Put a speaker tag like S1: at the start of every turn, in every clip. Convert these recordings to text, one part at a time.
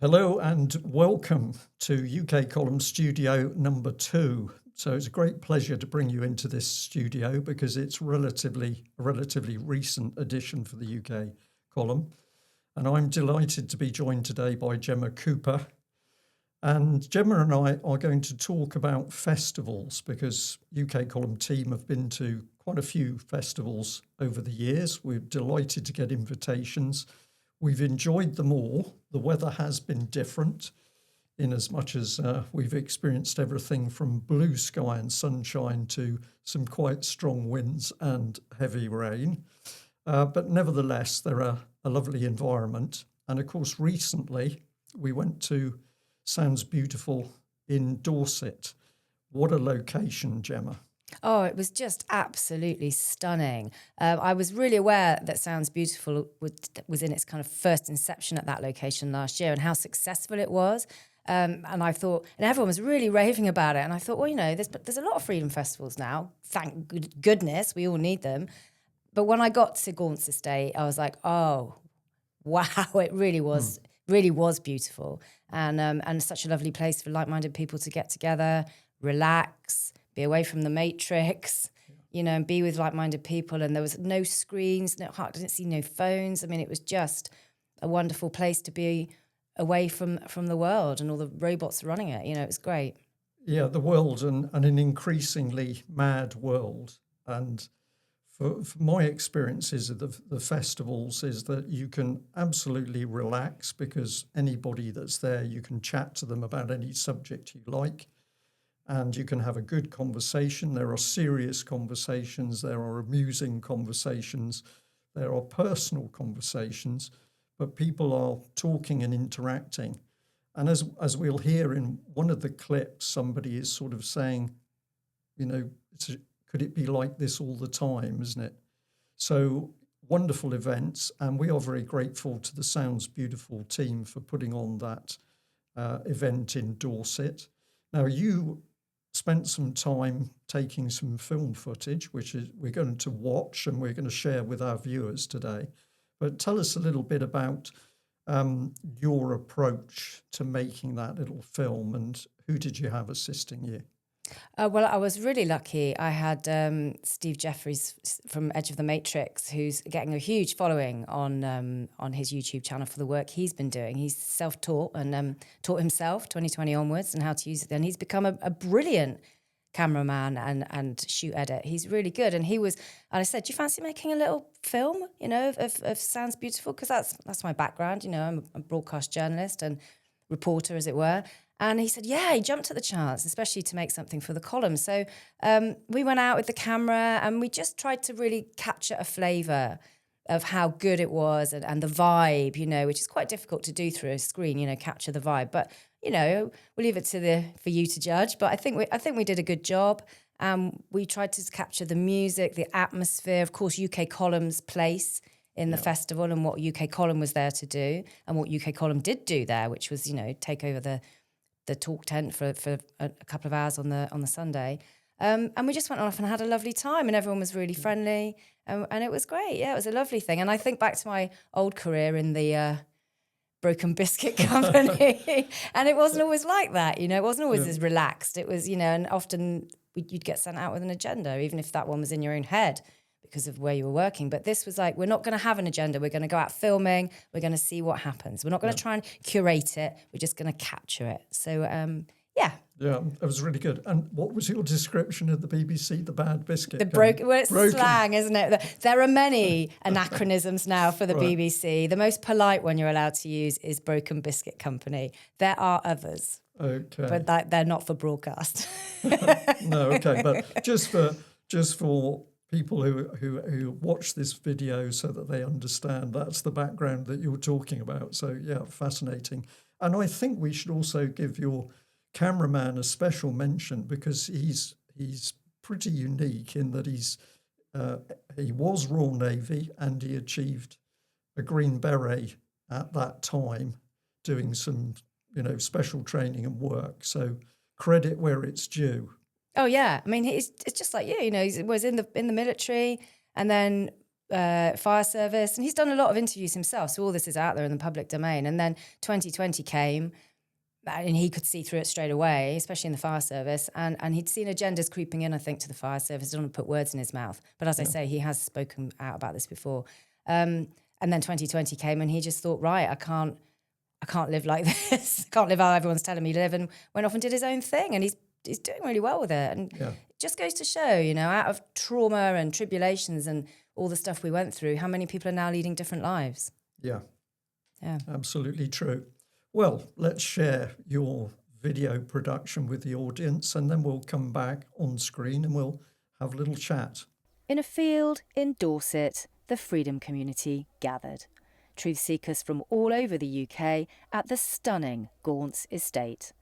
S1: Hello and welcome to UK Column Studio number 2. So it's a great pleasure to bring you into this studio because it's a relatively recent addition for the UK Column. And I'm delighted to be joined today by Jemma Cooper. And Jemma and I are going to talk about festivals because UK Column team have been to quite a few festivals over the years. We're delighted to get invitations. We've enjoyed them all. The weather has been different in as much as we've experienced everything from blue sky and sunshine to some quite strong winds and heavy rain. But nevertheless, they're a lovely environment. And of course, recently we went to Sounds Beautiful in Dorset. What a location, Jemma.
S2: Oh, it was just absolutely stunning. I was really aware that Sounds Beautiful was in its kind of first inception at that location last year and how successful it was. And I thought, and everyone was really raving about it. And I thought, well, there's a lot of freedom festivals now. Thank goodness, we all need them. But when I got to Gaunt's Estate, I was like, oh, wow, it really was beautiful. And such a lovely place for like-minded people to get together, relax, be away from the matrix, and be with like-minded people. And there was no screens, I didn't see no phones. I mean, it was just a wonderful place to be away from the world and all the robots running it. It was great.
S1: Yeah, the world and an increasingly mad world. And for my experiences of the festivals is that you can absolutely relax because anybody that's there, you can chat to them about any subject you like. And you can have a good conversation. There are serious conversations. There are amusing conversations. There are personal conversations. But people are talking and interacting. And as we'll hear in one of the clips, somebody is sort of saying, could it be like this all the time, isn't it? So wonderful events. And we are very grateful to the Sounds Beautiful team for putting on that event in Dorset. Now, you spent some time taking some film footage, which is we're going to watch and we're going to share with our viewers today. But tell us a little bit about your approach to making that little film and who did you have assisting you?
S2: Well, I was really lucky. I had Steve Jeffries from Edge of the Matrix, who's getting a huge following on his YouTube channel for the work he's been doing. He's self-taught and taught himself 2020 onwards and how to use it. And he's become a brilliant cameraman and shoot edit. He's really good. And I said, do you fancy making a little film, of Sounds Beautiful? Because that's my background. I'm a broadcast journalist and reporter, as it were. And he said, yeah, he jumped at the chance, especially to make something for the column. So we went out with the camera and we just tried to really capture a flavour of how good it was and the vibe, which is quite difficult to do through a screen, capture the vibe. But, we'll leave it for you to judge. But I think we did a good job. We tried to capture the music, the atmosphere, of course, UK Column's place in the festival and what UK Column was there to do and what UK Column did do there, which was, take over the talk tent for a couple of hours on the Sunday. And we just went off and had a lovely time and everyone was really friendly and it was great. Yeah, it was a lovely thing. And I think back to my old career in the Broken Biscuit Company and it wasn't always like that, it wasn't always as relaxed. It was, and often you'd get sent out with an agenda, even if that one was in your own head because of where you were working. But this was like, we're not going to have an agenda. We're going to go out filming. We're going to see what happens. We're not going to try and curate it. We're just going to capture it. So, yeah.
S1: Yeah, it was really good. And what was your description of the BBC, the bad biscuit?
S2: It's slang, isn't it? There are many anachronisms now for the BBC. The most polite one you're allowed to use is Broken Biscuit Company. There are others.
S1: Okay.
S2: But they're not for broadcast.
S1: No, okay. But just for people who watch this video so that they understand that's the background that you're talking about. So, yeah, fascinating. And I think we should also give your cameraman a special mention because he's pretty unique in that he was Royal Navy and he achieved a Green Beret at that time doing some, special training and work. So credit where it's due.
S2: Oh, yeah. I mean, it's just like you, he was in the military and then fire service, and he's done a lot of interviews himself, so all this is out there in the public domain. And then 2020 came, and he could see through it straight away, especially in the fire service, and he'd seen agendas creeping in, I think, to the fire service. I don't want to put words in his mouth, but as I say, he has spoken out about this before. And then 2020 came, and he just thought, right, I can't live like this. I can't live how everyone's telling me to live, and went off and did his own thing, and he's doing really well with it. And it just goes to show, out of trauma and tribulations and all the stuff we went through, how many people are now leading different lives.
S1: Yeah, absolutely true. Well, let's share your video production with the audience, and then we'll come back on screen and we'll have a little chat.
S2: In a field in Dorset, the Freedom Community gathered. Truth seekers from all over the UK at the stunning Gaunts estate.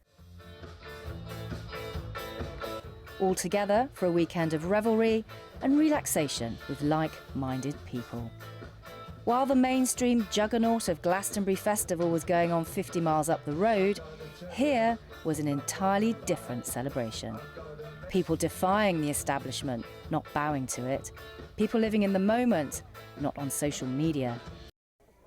S2: All together for a weekend of revelry and relaxation with like-minded people. While the mainstream juggernaut of Glastonbury Festival was going on 50 miles up the road, here was an entirely different celebration. People defying the establishment, not bowing to it. People living in the moment, not on social media.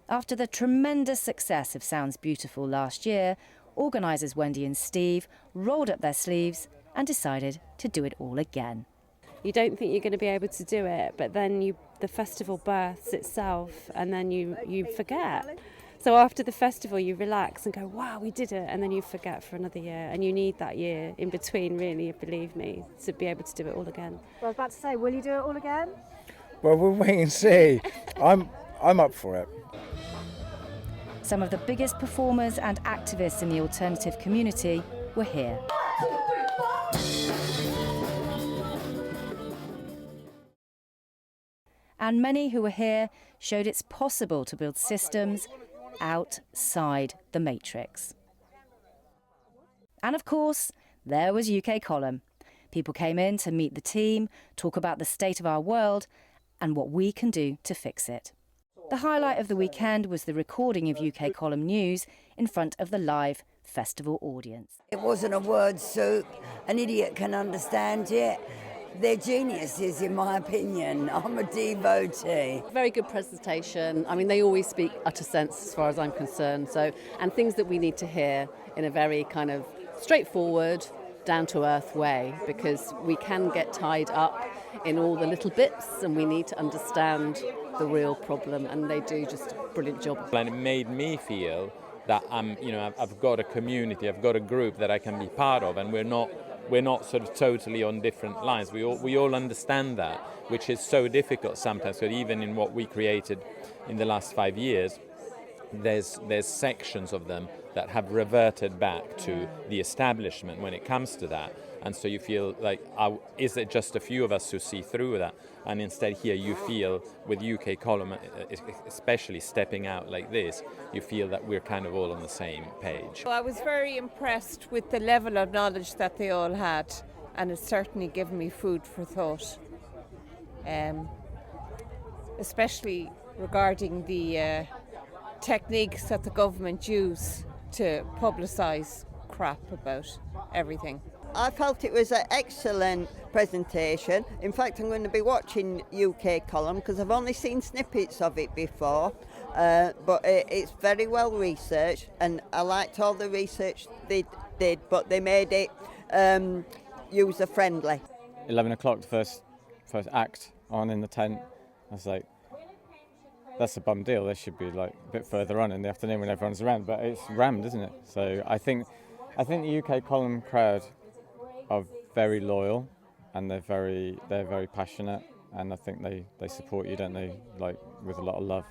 S2: After the tremendous success of Sounds Beautiful last year, organisers Wendy and Steve rolled up their sleeves and decided to do it all again.
S3: You don't think you're going to be able to do it, but then the festival births itself, and then you forget. So after the festival, you relax and go, wow, we did it, and then you forget for another year, and you need that year in between, really, believe me, to be able to do it all again.
S4: Well, I was about to say, will you do it all again?
S5: Well, we'll wait and see. I'm up for it.
S2: Some of the biggest performers and activists in the alternative community were here. And many who were here showed it's possible to build systems outside the matrix. And of course, there was UK Column. People came in to meet the team, talk about the state of our world and what we can do to fix it. The highlight of the weekend was the recording of UK Column News in front of the live festival audience.
S6: It wasn't a word soup. An idiot can understand it. They're geniuses, in my opinion. I'm a devotee.
S7: Very good presentation. I mean, they always speak utter sense as far as I'm concerned. And things that we need to hear in a very kind of straightforward, down-to-earth way, because we can get tied up in all the little bits and we need to understand the real problem, and they do just a brilliant job.
S8: And it made me feel that I've got a community, I've got a group that I can be part of, and we're not sort of totally on different lines. We all understand that, which is so difficult sometimes. So even in what we created in the last 5 years, there's sections of them that have reverted back to the establishment when it comes to that. And so you feel like, is it just a few of us who see through that? And instead here you feel, with UK Column, especially stepping out like this, you feel that we're kind of all on the same page.
S9: Well, I was very impressed with the level of knowledge that they all had, and it's certainly given me food for thought, especially regarding the techniques that the government use to publicise crap about everything.
S10: I felt it was an excellent presentation. In fact, I'm going to be watching UK Column because I've only seen snippets of it before, but it's very well researched, and I liked all the research they did, but they made it user-friendly.
S5: 11 o'clock, the first act on in the tent. I was like, that's a bum deal. They should be like a bit further on in the afternoon when everyone's around, but it's rammed, isn't it? So I think the UK Column crowd are very loyal, and they're very passionate, and I think they support you, don't they, like with a lot of love.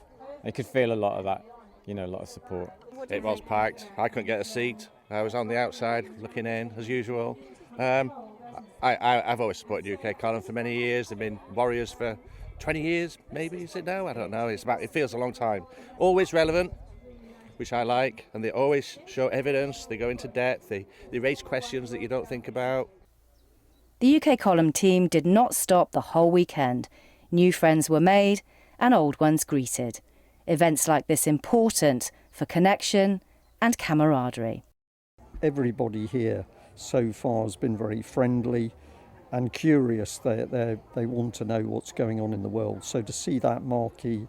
S5: You could feel a lot of that, a lot of support.
S11: It was packed. I couldn't get a seat. I was on the outside looking in as usual. I've always supported UK Column for many years. They've been warriors for 20 years, maybe, is it now? I don't know. It feels a long time. Always relevant, which I like, and they always show evidence. They go into depth. They raise questions that you don't think about.
S2: The UK Column team did not stop the whole weekend. New friends were made and old ones greeted. Events like this important for connection and camaraderie.
S1: Everybody here so far has been very friendly, and curious. They want to know what's going on in the world. So to see that marquee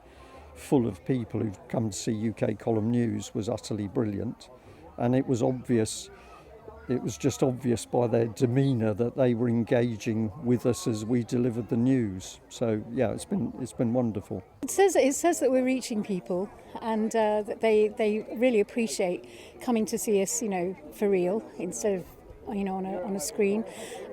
S1: full of people who've come to see UK Column News was utterly brilliant, and it was obvious. It was just obvious by their demeanour that they were engaging with us as we delivered the news. So yeah, it's been wonderful.
S12: It says that we're reaching people, and that they really appreciate coming to see us, for real, instead of on a screen.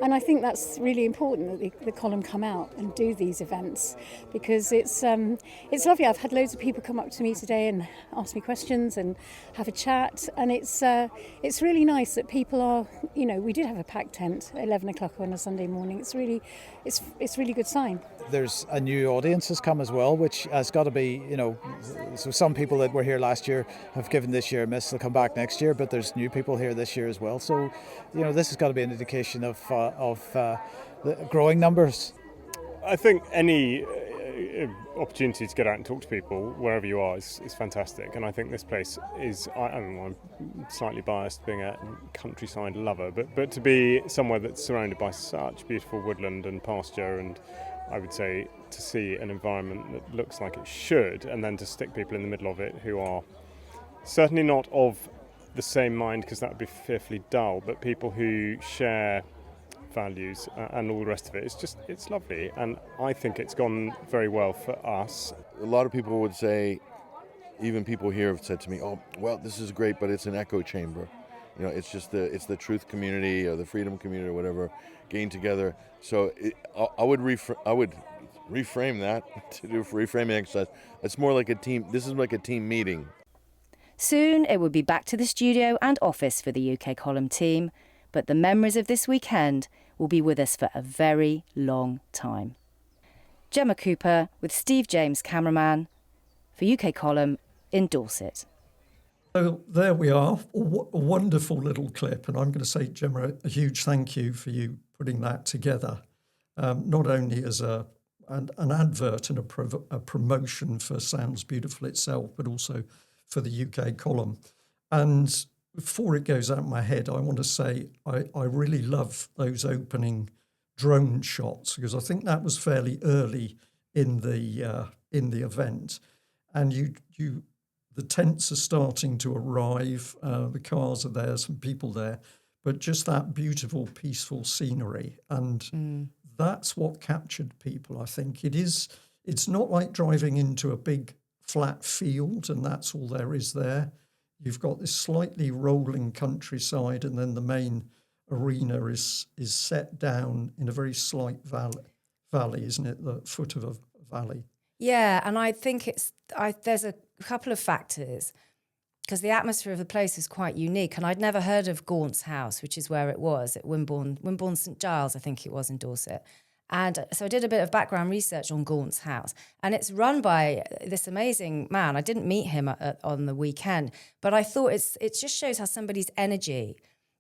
S12: And I think that's really important that the column come out and do these events, because it's lovely. I've had loads of people come up to me today and ask me questions and have a chat, and it's really nice that people are, we did have a packed tent at 11 o'clock on a Sunday morning. It's really good sign.
S13: There's a new audience has come as well, which has got to be, so some people that were here last year have given this year a miss. They'll come back next year, but there's new people here this year as well. So, this has got to be an indication of the growing numbers.
S14: I think any opportunity to get out and talk to people wherever you are is fantastic, and I think this place is. I'm slightly biased, being a countryside lover, but to be somewhere that's surrounded by such beautiful woodland and pasture, and I would say to see an environment that looks like it should, and then to stick people in the middle of it who are certainly not of the same mind, because that would be fearfully dull, but people who share values and all the rest of it. It's lovely, and I think it's gone very well for us.
S15: A lot of people would say, even people here have said to me, "Oh, well, this is great, but it's an echo chamber. It's just the truth community or the freedom community or whatever getting together." So I would reframe that to do reframing exercise. It's more like a team. This is like a team meeting.
S2: Soon it will be back to the studio and office for the UK Column team, but the memories of this weekend will be with us for a very long time. Jemma Cooper with Steve James, cameraman, for UK Column in Dorset.
S1: So there we are, a wonderful little clip, and I'm going to say, Gemma, a huge thank you for you putting that together, not only as an advert and a promotion for Sounds Beautiful itself, but also for the UK Column. And before it goes out of my head, I want to say I really love those opening drone shots, because I think that was fairly early in the event, and the tents are starting to arrive, the cars are there, some people there, but just that beautiful, peaceful scenery, and that's what captured people. I think it's not like driving into a big flat field and that's all there is there. You've got this slightly rolling countryside, and then the main arena is set down in a very slight valley, isn't it? The foot of a valley.
S2: Yeah, and I think there's a couple of factors, because the atmosphere of the place is quite unique, and I'd never heard of Gaunt's House, which is where it was, at Wimborne St Giles, I think it was, in Dorset. And so I did a bit of background research on Gaunt's House, and it's run by this amazing man. I didn't meet him on the weekend, but I thought it just shows how somebody's energy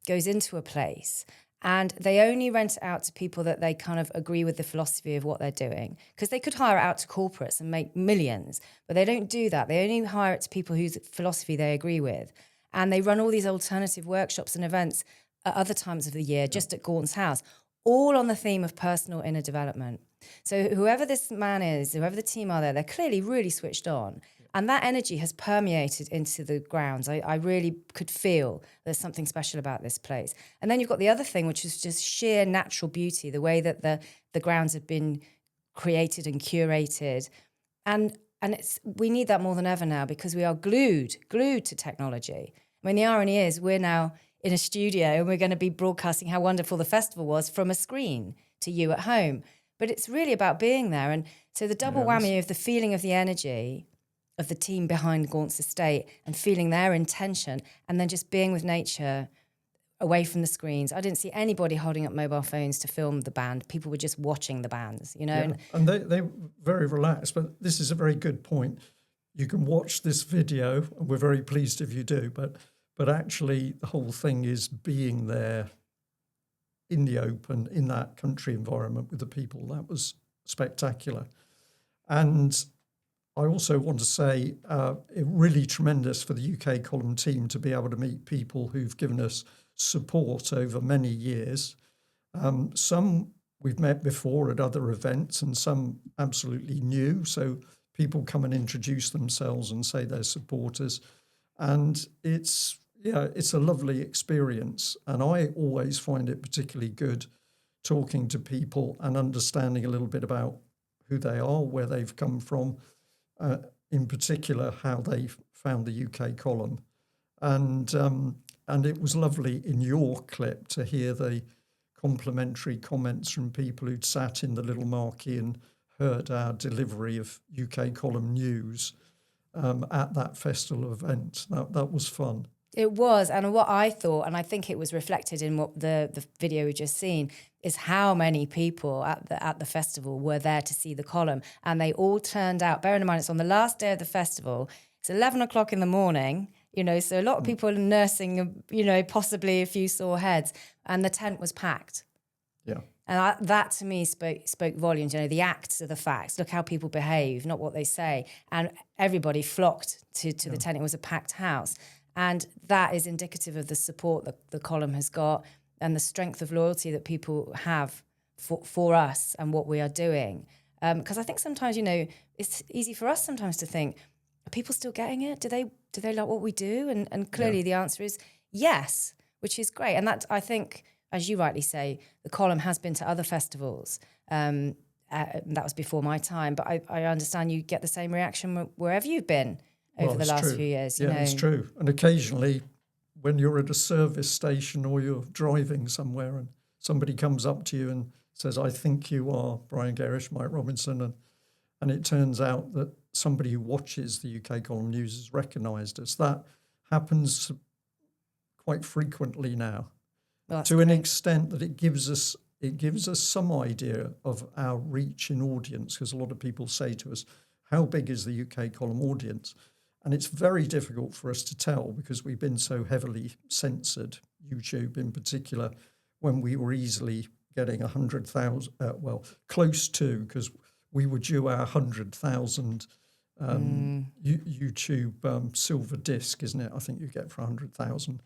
S2: goes into a place, and they only rent it out to people that they kind of agree with the philosophy of what they're doing, because they could hire it out to corporates and make millions, but they don't do that. They only hire it to people whose philosophy they agree with, and they run all these alternative workshops and events at other times of the year, just at Gaunt's House, all on the theme of personal inner development. So whoever this man is, whoever the team are there, they're clearly really switched on. And that energy has permeated into the grounds. I really could feel there's something special about this place. And then you've got the other thing, which is just sheer natural beauty, the way that the grounds have been created and curated. And we need that more than ever now, because we are glued to technology. I mean, the irony is we're now in a studio and we're going to be broadcasting how wonderful the festival was from a screen to you at home. But it's really about being there. And so the double whammy of the feeling of the energy of the team behind Gaunt's estate and feeling their intention, and then just being with nature away from the screens. I didn't see anybody holding up mobile phones to film the band. People were just watching the bands,
S1: Yeah. And they're very relaxed. But this is a very good point. You can watch this video, and we're very pleased if you do, but actually the whole thing is being there in the open, in that country environment with the people. That was spectacular. And I also want to say it really tremendous for the UK Column team to be able to meet people who've given us support over many years. Some we've met before at other events, and some absolutely new. So people come and introduce themselves and say they're supporters, and it's a lovely experience. And I always find it particularly good talking to people and understanding a little bit about who they are, where they've come from, in particular how they found the UK column. And it was lovely in your clip to hear the complimentary comments from people who'd sat in the little marquee and heard our delivery of UK column news at that festival event. That was fun.
S2: It was, and what I thought, and I think it was reflected in what the video we just seen, is how many people at the festival were there to see the column, and they all turned out. Bearing in mind, it's on the last day of the festival. It's 11 o'clock in the morning, so a lot of people are nursing, possibly a few sore heads, and the tent was packed.
S1: Yeah.
S2: And that to me spoke volumes. The acts are the facts. Look how people behave, not what they say. And everybody flocked to the tent. It was a packed house. And that is indicative of the support that the column has got and the strength of loyalty that people have for us and what we are doing. Because I think sometimes, it's easy for us sometimes to think, are people still getting it? Do they like what we do? And clearly the answer is yes, which is great. And that, I think, as you rightly say, the column has been to other festivals. That was before my time. But I understand you get the same reaction wherever you've been over the last few years.
S1: It's true. And occasionally when you're at a service station or you're driving somewhere and somebody comes up to you and says, I think you are Brian Gerrish, Mike Robinson, and it turns out that somebody who watches the UK column news has recognised us. That happens quite frequently now, to an extent that it gives us some idea of our reach in audience, because a lot of people say to us, how big is the UK column audience? And it's very difficult for us to tell because we've been so heavily censored, YouTube in particular, when we were easily getting 100,000, close to, because we were due our 100,000 YouTube silver disc, isn't it? I think you get for 100,000.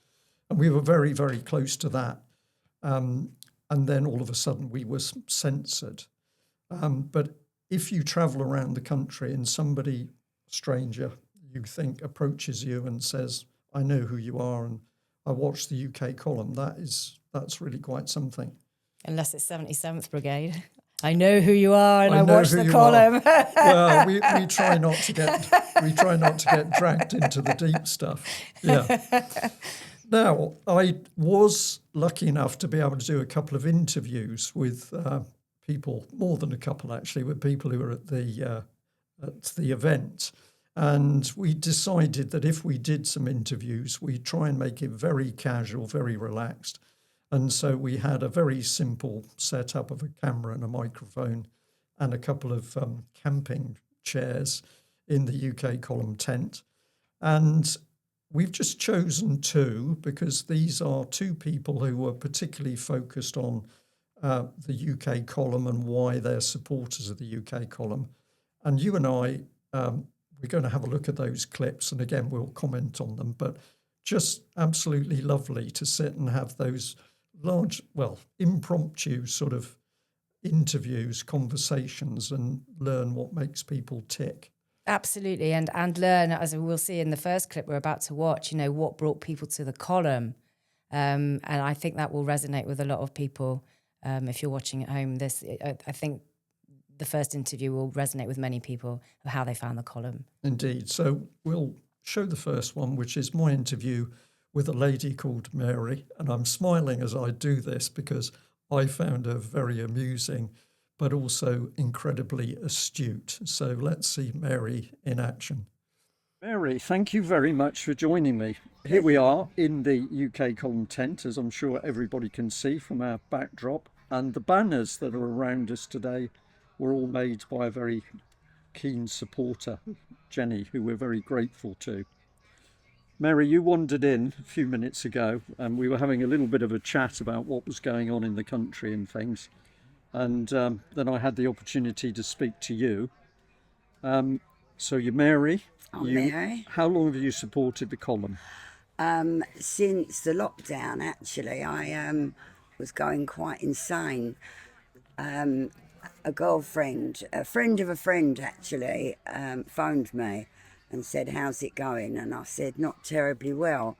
S1: And we were very, very close to that. And then all of a sudden we were censored. But if you travel around the country and somebody, stranger, you think approaches you and says, I know who you are and I watched the UK column, that's really quite something.
S2: Unless it's 77th Brigade. I know who you are and I watched the column.
S1: Well, we try not to get dragged into the deep stuff. Yeah. Now, I was lucky enough to be able to do a couple of interviews with people, more than a couple actually, with people who were at the event. And we decided that if we did some interviews, we'd try and make it very casual, very relaxed. And so we had a very simple setup of a camera and a microphone and a couple of camping chairs in the UK column tent. And we've just chosen two because these are two people who were particularly focused on the UK column and why they're supporters of the UK column. And you and I, we're going to have a look at those clips, and again, we'll comment on them, but just absolutely lovely to sit and have those large, impromptu sort of interviews, conversations, and learn what makes people tick.
S2: Absolutely, and learn, as we'll see in the first clip we're about to watch, what brought people to the column. And I think that will resonate with a lot of people. If you're watching at home, I think the first interview will resonate with many people of how they found the column.
S1: Indeed. So we'll show the first one, which is my interview with a lady called Mary. And I'm smiling as I do this because I found her very amusing, but also incredibly astute. So let's see Mary in action. Mary, thank you very much for joining me. Here we are in the UK column tent, as I'm sure everybody can see from our backdrop. And the banners that are around us today were all made by a very keen supporter, Jenny, who we're very grateful to. Mary, you wandered in a few minutes ago and we were having a little bit of a chat about what was going on in the country and things. And then I had the opportunity to speak to you. So you're Mary.
S6: Mary.
S1: How long have you supported the column?
S6: Since the lockdown, actually. I was going quite insane. a girlfriend, a friend of a friend actually, phoned me and said, how's it going? And I said, not terribly well.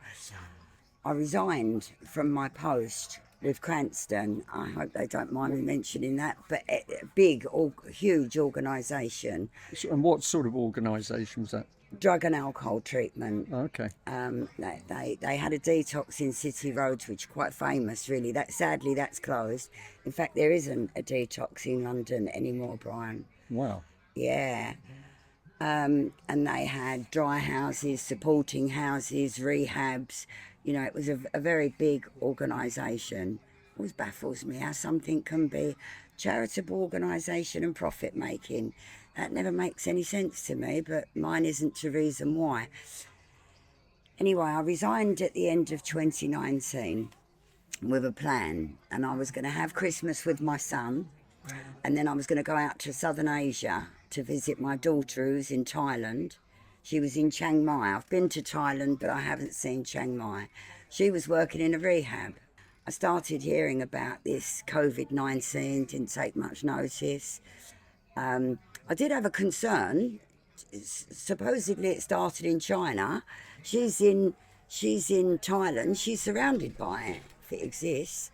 S6: I resigned from my post with Cranston. I hope they don't mind me mentioning that, but a big, huge organisation.
S1: And what sort of organisation was that?
S6: Drug and alcohol treatment.
S1: Okay.
S6: They had a detox in City Roads, which is quite famous, really. Sadly, that's closed. In fact, there isn't a detox in London anymore, Brian.
S1: Wow.
S6: Yeah. And they had dry houses, supporting houses, rehabs. You know, it was a very big organisation. It always baffles me how something can be charitable organisation and profit making. That never makes any sense to me, but mine isn't the reason why. Anyway, I resigned at the end of 2019 with a plan, and I was going to have Christmas with my son, and then I was going to go out to Southern Asia to visit my daughter who's in Thailand. She was in Chiang Mai. I've been to Thailand, but I haven't seen Chiang Mai. She was working in a rehab. I started hearing about this COVID-19, didn't take much notice. I did have a concern. Supposedly it started in China. She's in Thailand. She's surrounded by it, if it exists.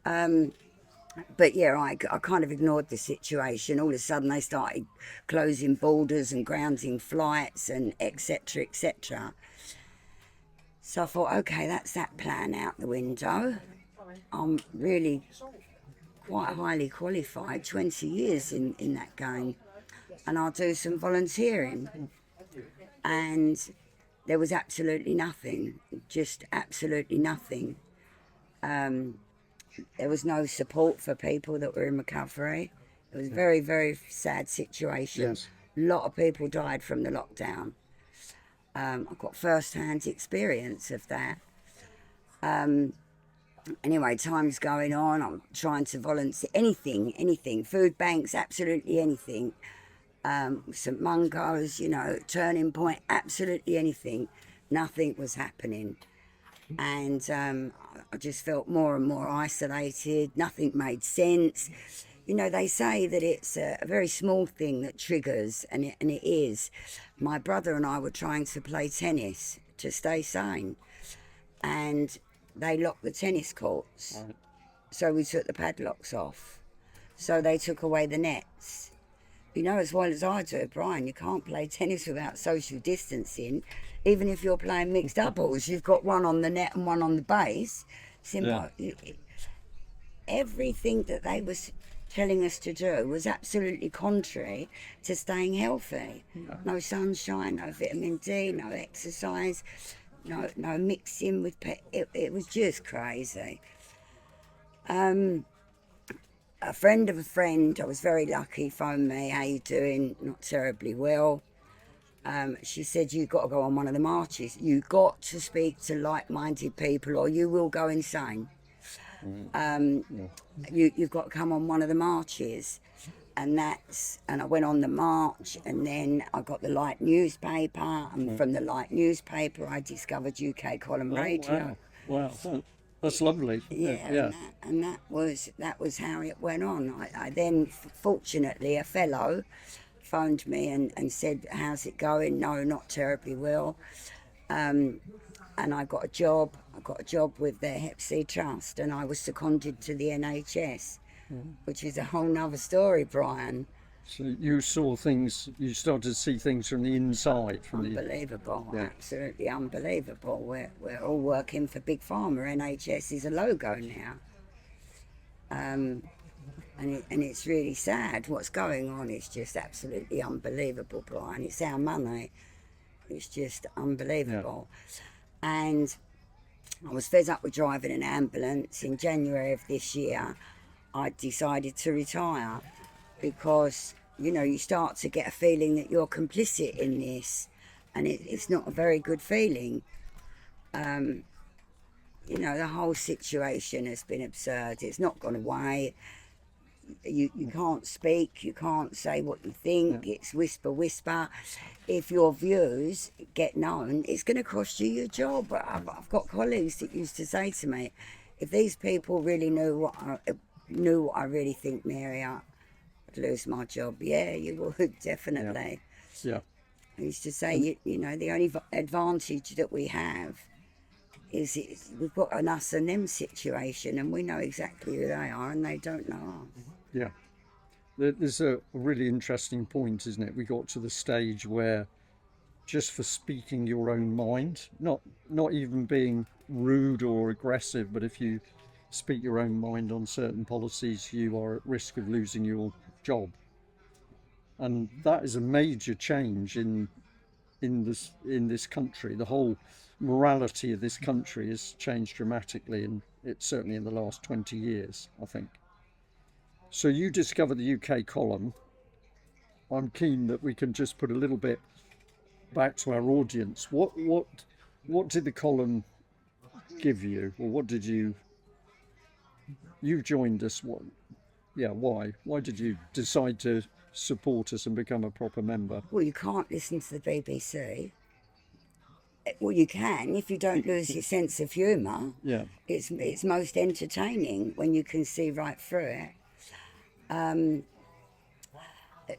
S6: But yeah, I kind of ignored the situation. All of a sudden they started closing borders and grounding flights and etc, etc. So I thought, okay, that's that plan out the window. I'm really quite highly qualified, 20 years in that game, and I'll do some volunteering. And there was absolutely nothing, just absolutely nothing. There was no support for people that were in recovery. It was a very, very sad situation.
S1: Yes.
S6: A lot of people died from the lockdown. I've got first-hand experience of that. Anyway, time's going on. I'm trying to volunteer, anything, food banks, absolutely anything. St Mungo's, you know, Turning Point, absolutely anything. Nothing was happening. And I just felt more and more isolated. Nothing made sense. You know, they say that it's a very small thing that triggers, and it is. My brother and I were trying to play tennis to stay sane, and they locked the tennis courts. Right. So we took the padlocks off. So they took away the nets. You know as well as I do, Brian, you can't play tennis without social distancing. Even if you're playing mixed doubles, you've got one on the net and one on the base. Simple. Yeah. Everything that they was telling us to do was absolutely contrary to staying healthy. Yeah. No sunshine, no vitamin D, no exercise, no mixing with it was just crazy. A friend of a friend, I was very lucky, phoned me, how you doing? Not terribly well. She said, you've got to go on one of the marches. You've got to speak to like-minded people or you will go insane. You've got to come on one of the marches. And I went on the march, and then I got the Light newspaper, and from the Light newspaper I discovered UK Column Radio.
S1: Wow. That's lovely.
S6: Yeah. And that was how it went on. I then, fortunately, a fellow phoned me and said, how's it going? No, not terribly well. And I got a job. I got a job with the Hep C Trust, and I was seconded to the NHS, which is a whole nother story, Brian.
S1: So you saw things, you started to see things from the inside.
S6: Unbelievable, absolutely unbelievable. We're all working for Big Pharma. NHS is a logo now. And it's really sad. What's going on is just absolutely unbelievable, Brian. It's our money. It's just unbelievable. Yeah. And I was fed up with driving an ambulance. In January of this year, I decided to retire because, you know, you start to get a feeling that you're complicit in this, and it's not a very good feeling. You know, the whole situation has been absurd. It's not gone away. You can't speak, you can't say what you think. It's whisper. If your views get known, it's going to cost you your job. I've got colleagues that used to say to me, if these people really knew knew what I really think, Mary, I'd lose my job. Yeah, you would, definitely.
S1: Yeah.
S6: I used to say, you know, the only advantage that we have is we've got an us and them situation, and we know exactly who they are and they don't know us.
S1: Yeah. There's a really interesting point, isn't it? We got to the stage where just for speaking your own mind, not even being rude or aggressive, but if you speak your own mind on certain policies, you are at risk of losing your job. And that is a major change in this country. The whole morality of this country has changed dramatically, and it's certainly in the last 20 years, I think. So you discovered the UK column. I'm keen that we can just put a little bit back to our audience. What did the column give you, or what did you joined us? What? Yeah, why? Why did you decide to support us and become a proper member?
S6: Well, you can't listen to the BBC. Well, you can if you don't lose your sense of humour.
S1: Yeah.
S6: It's most entertaining when you can see right through it.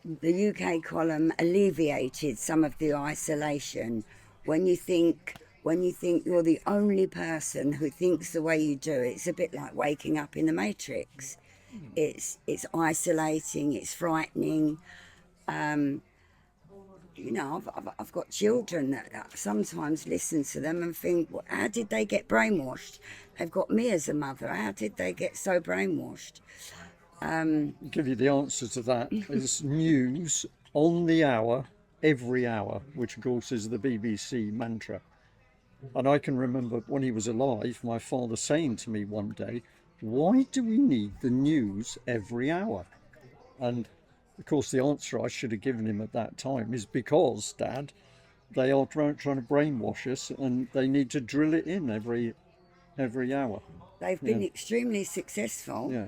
S6: The UK column alleviated some of the isolation. When you think you're the only person who thinks the way you do, it's a bit like waking up in the Matrix. It's isolating. It's frightening. You know, I've got children that sometimes listen to them and think, well, how did they get brainwashed? They've got me as a mother. How did they get so brainwashed?
S1: I'll give you the answer to that. It's news on the hour, every hour, which of course is the BBC mantra. And I can remember when he was alive, my father saying to me one day, why do we need the news every hour? And of course, the answer I should have given him at that time is because, Dad, they are trying to brainwash us, and they need to drill it in every hour.
S6: They've been extremely successful.
S1: Yeah.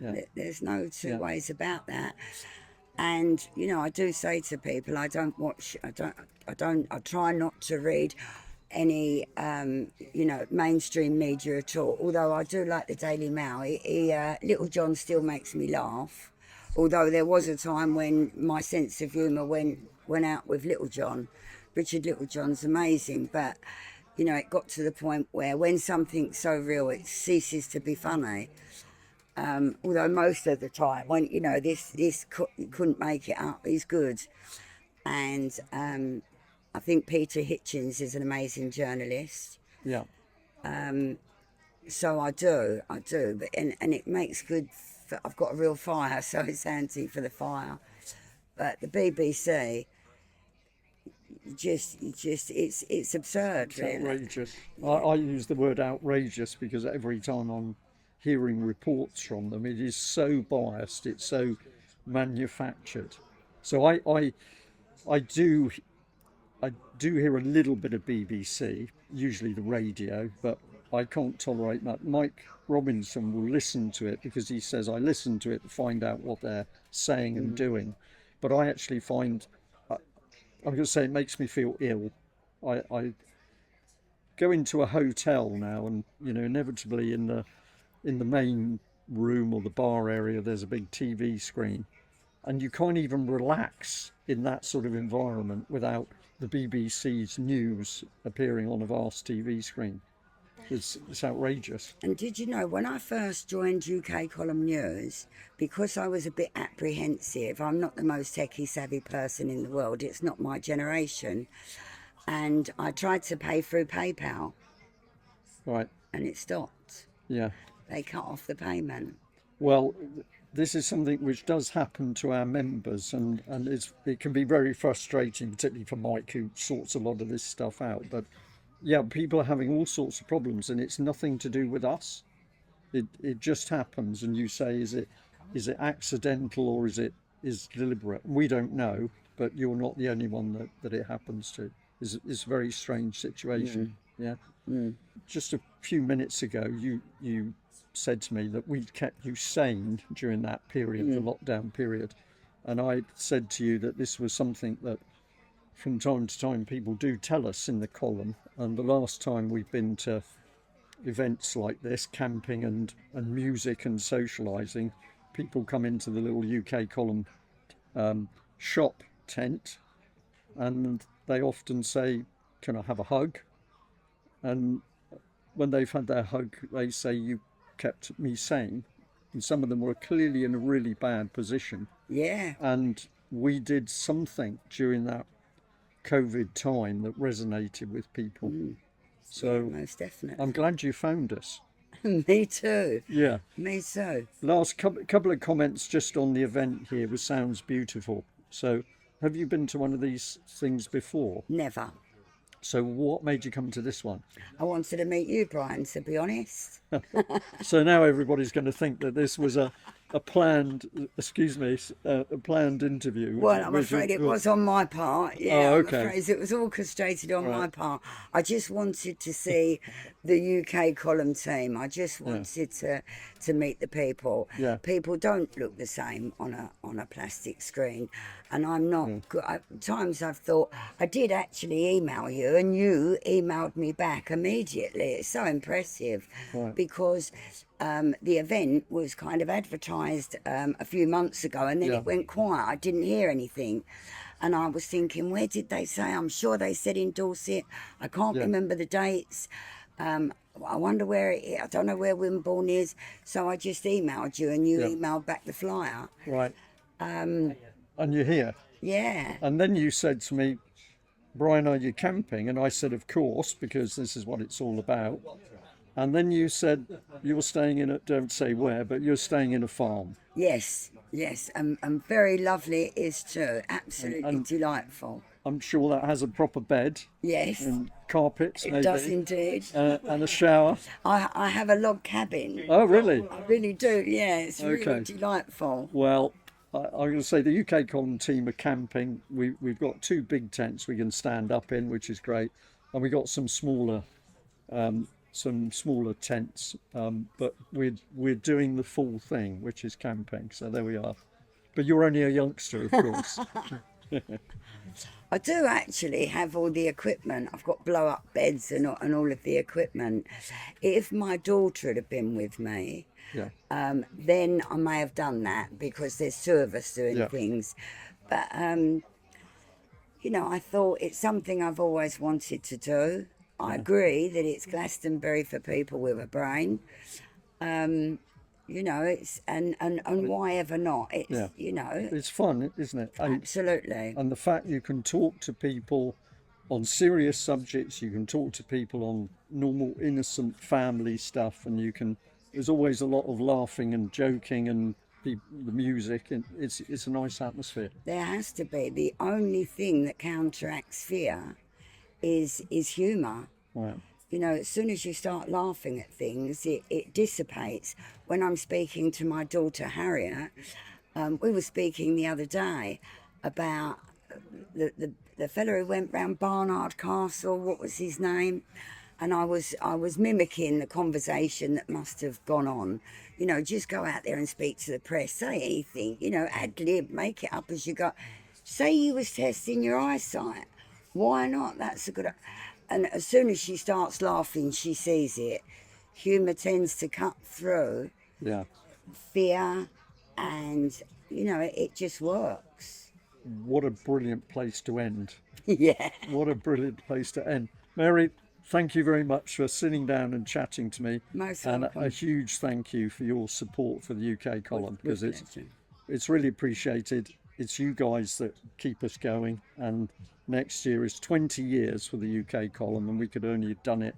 S1: Yeah.
S6: There's no two ways about that. And you know, I do say to people, I try not to read any mainstream media at all. Although I do like the Daily Mail. Little John still makes me laugh. Although there was a time when my sense of humour went out with Little John. Richard Littlejohn's amazing, but you know, it got to the point where when something's so real, it ceases to be funny. Although most of the time, when you know this couldn't make it up, he's good. And I think Peter Hitchens is an amazing journalist.
S1: Yeah.
S6: So I do, but and it makes good. I've got a real fire, so it's handy for the fire. But the BBC, it's absurd.
S1: It's
S6: really.
S1: outrageous. I use the word outrageous because every time I'm hearing reports from them, it is so biased, it's so manufactured. So I do hear a little bit of BBC, usually the radio, but I can't tolerate that. Mike Robinson will listen to it because he says I listen to it to find out what they're saying and doing. But I actually find, I'm going to say, it makes me feel ill. I go into a hotel now, and you know, inevitably in the main room or the bar area, there's a big TV screen, and you can't even relax in that sort of environment without the BBC's news appearing on a vast TV screen. It's outrageous.
S6: And did you know, when I first joined UK Column News, because I was a bit apprehensive, I'm not the most techie savvy person in the world, it's not my generation, and I tried to pay through PayPal.
S1: Right.
S6: And it stopped.
S1: Yeah.
S6: They cut off the payment.
S1: Well, this is something which does happen to our members, and it can be very frustrating, particularly for Mike, who sorts a lot of this stuff out. But yeah, people are having all sorts of problems, and it's nothing to do with us. It just happens, and you say, is it accidental or is it deliberate? We don't know, but you're not the only one that it happens to. It's a very strange situation. Yeah. Just a few minutes ago, you said to me that we'd kept you sane during that period, the lockdown period, and I said to you that this was something that from time to time people do tell us in the column. And the last time we've been to events like this, camping and music and socialising, people come into the little UK column shop tent, and they often say, "Can I have a hug?" And when they've had their hug, they say, "You kept me sane." And some of them were clearly in a really bad position.
S6: Yeah.
S1: And we did something during that COVID time that resonated with people. So
S6: yeah, most definitely.
S1: I'm glad you found us.
S6: Me too.
S1: Yeah.
S6: Me too.
S1: Last couple of comments just on the event here was sounds beautiful. So have you been to one of these things before?
S6: Never.
S1: So what made you come to this one?
S6: I wanted to meet you, Brian, to be honest.
S1: So now everybody's going to think that this was a planned, a planned interview.
S6: Well, I'm afraid it was on my part. Yeah,
S1: Oh, okay.
S6: I'm afraid it was orchestrated on my part. I just wanted to see the UK column team. I just wanted to meet the people.
S1: Yeah.
S6: People don't look the same on a plastic screen, and I'm not good. At times I've thought I did actually email you, and you emailed me back immediately. It's so impressive because the event was kind of advertised a few months ago, and then it went quiet. I didn't hear anything, and I was thinking, where did they say? I'm sure they said in Dorset. I can't remember the dates. I wonder where it is. I don't know where Wimborne is. So I just emailed you, and you emailed back the flyer.
S1: Right. And you're here.
S6: Yeah.
S1: And then you said to me, "Brian, are you camping?" And I said, "Of course, because this is what it's all about." And then you said you're staying in don't say where, but you're staying in a farm.
S6: Yes, and very lovely it is too. Absolutely delightful.
S1: I'm sure that has a proper bed.
S6: Yes.
S1: And carpets, maybe.
S6: It does indeed.
S1: And a shower.
S6: I have a log cabin.
S1: Oh, really?
S6: I really do, yeah. It's really delightful.
S1: Well, I'm going to say the UK column team are camping. We've got 2 big tents we can stand up in, which is great. And we got some smaller tents, but we're doing the full thing, which is camping. So there we are. But you're only a youngster, of course.
S6: I do actually have all the equipment. I've got blow-up beds and all of the equipment. If my daughter had been with me, then I may have done that, because there's 2 of us doing things. But, I thought it's something I've always wanted to do. I agree that it's Glastonbury for people with a brain. It's and why ever not? It's
S1: it's fun, isn't it?
S6: Absolutely.
S1: And the fact you can talk to people on serious subjects, you can talk to people on normal, innocent family stuff, and there's always a lot of laughing and joking and the music, and it's a nice atmosphere.
S6: There has to be. The only thing that counteracts fear is humour.
S1: Wow.
S6: As soon as you start laughing at things, it dissipates. When I'm speaking to my daughter Harriet, we were speaking the other day about the fellow who went round Barnard Castle. What was his name? And I was mimicking the conversation that must have gone on. Just go out there and speak to the press. Say anything. Ad lib, make it up as you go. Say you was testing your eyesight. Why not? That's a good. And as soon as she starts laughing, she sees it. Humour tends to cut through fear, and, it just works.
S1: What a brilliant place to end.
S6: Yeah.
S1: What a brilliant place to end. Mary, thank you very much for sitting down and chatting to me.
S6: Most
S1: and
S6: welcome.
S1: a huge thank you for your support for the UK column, because it's really appreciated. It's you guys that keep us going, and next year is 20 years for the UK column, and we could only have done it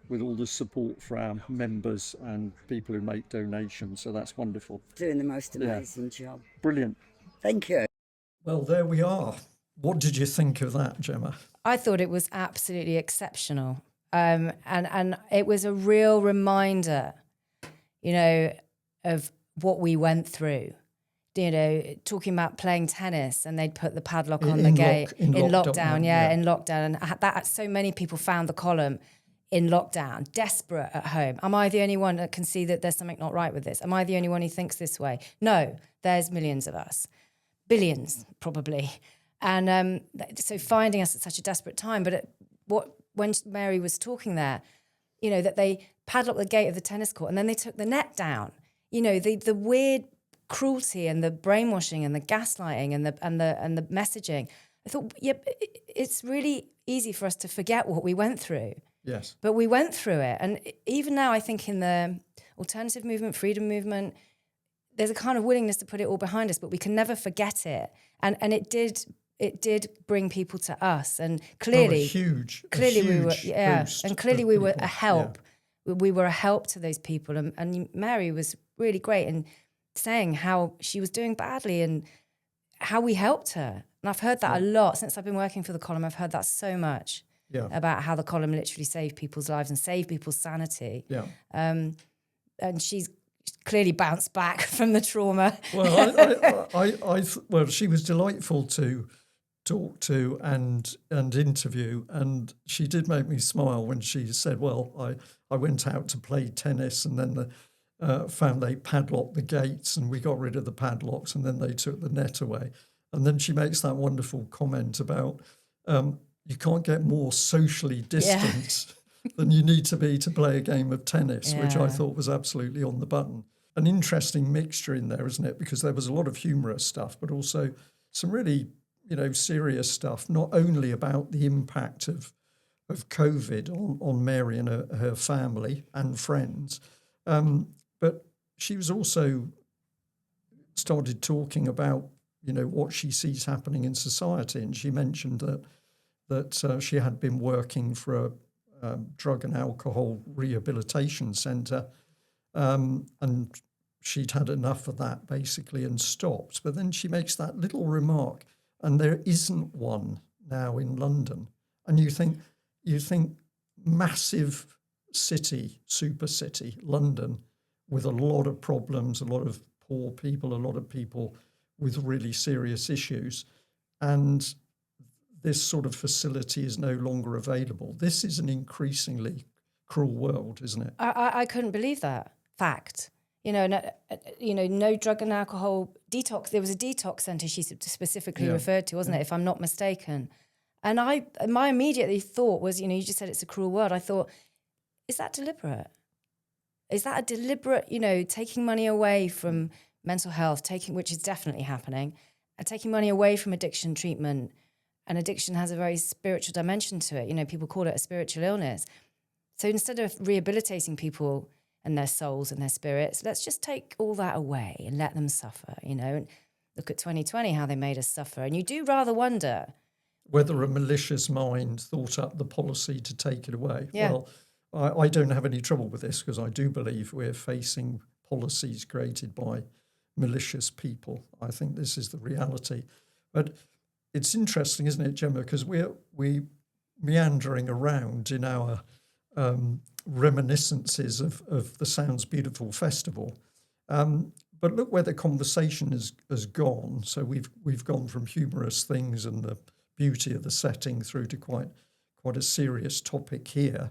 S1: with all the support for our members and people who make donations, so that's wonderful.
S6: Doing the most amazing job.
S1: Brilliant.
S6: Thank you.
S1: Well, there we are. What did you think of that, Gemma?
S2: I thought it was absolutely exceptional, and it was a real reminder, of what we went through. Talking about playing tennis, and they'd put the padlock on the gate in lockdown. In lockdown. And that so many people found the column in lockdown, desperate at home. Am I the only one that can see that there's something not right with this? Am I the only one who thinks this way? No, there's millions of us. Billions, probably. And so finding us at such a desperate time. But when Mary was talking there, that padlocked the gate of the tennis court, and then they took the net down. You know, the weird cruelty and the brainwashing and the gaslighting and the messaging. I thought, it's really easy for us to forget what we went through.
S1: Yes.
S2: But we went through it. And even now, I think in the alternative movement, freedom movement, there's a kind of willingness to put it all behind us, but we can never forget it. And it did bring people to us. And clearly,
S1: a huge
S2: we were,
S1: boost
S2: and clearly we were
S1: people.
S2: a help. Yeah. We were a help to those people. And Mary was really great in saying how she was doing badly and how we helped her. And I've heard that a lot since I've been working for the column. I've heard that so much about how the column literally saved people's lives and saved people's sanity.
S1: Yeah.
S2: And she's clearly bounced back from the trauma.
S1: Well, she was delightful to talk to and interview, and she did make me smile when she said, well, I went out to play tennis, and then found they padlocked the gates, and we got rid of the padlocks, and then they took the net away. And then she makes that wonderful comment about you can't get more socially distant than you need to be to play a game of tennis, which I thought was absolutely on the button. An interesting mixture in there, isn't it? Because there was a lot of humorous stuff, but also some really, serious stuff, not only about the impact of COVID on Mary and her family and friends, but she was also started talking about, what she sees happening in society. And she mentioned that she had been working for a drug and alcohol rehabilitation centre, and she'd had enough of that basically and stopped. But then she makes that little remark, and there isn't one now in London. And you think massive city, super city, London, with a lot of problems, a lot of poor people, a lot of people with really serious issues. And this sort of facility is no longer available. This is an increasingly cruel world, isn't it?
S2: I couldn't believe that fact. No drug and alcohol detox. There was a detox centre she specifically referred to, wasn't it, if I'm not mistaken? And my immediate thought was, you just said it's a cruel world. I thought, is that deliberate? Is that a deliberate, taking money away from mental health, which is definitely happening, and taking money away from addiction treatment? And addiction has a very spiritual dimension to it. People call it a spiritual illness. So instead of rehabilitating people and their souls and their spirits, let's just take all that away and let them suffer, and look at 2020, how they made us suffer. And you do rather wonder
S1: whether a malicious mind thought up the policy to take it away.
S2: Yeah.
S1: Well, I don't have any trouble with this, because I do believe we're facing policies created by malicious people. I think this is the reality. But it's interesting, isn't it, Gemma, because we're meandering around in our reminiscences of the Sounds Beautiful Festival. But look where the conversation has gone. So we've gone from humorous things and the beauty of the setting through to quite a serious topic here.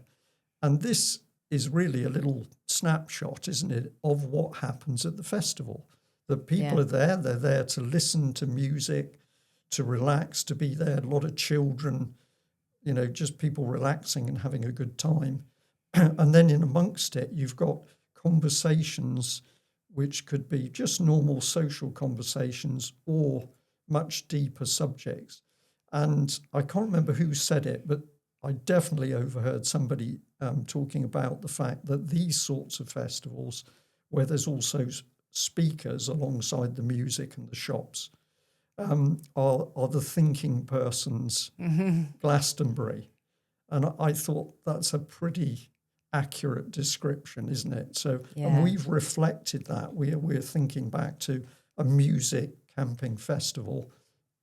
S1: And this is really a little snapshot, isn't it, of what happens at the festival. The people are there, they're there to listen to music, to relax, to be there. A lot of children, just people relaxing and having a good time. And then in amongst it, you've got conversations which could be just normal social conversations or much deeper subjects. And I can't remember who said it, but I definitely overheard somebody talking about the fact that these sorts of festivals, where there's also speakers alongside the music and the shops, are the thinking person's Glastonbury. And I thought that's a pretty accurate description, isn't it? So, and we've reflected that. We're thinking back to a music camping festival,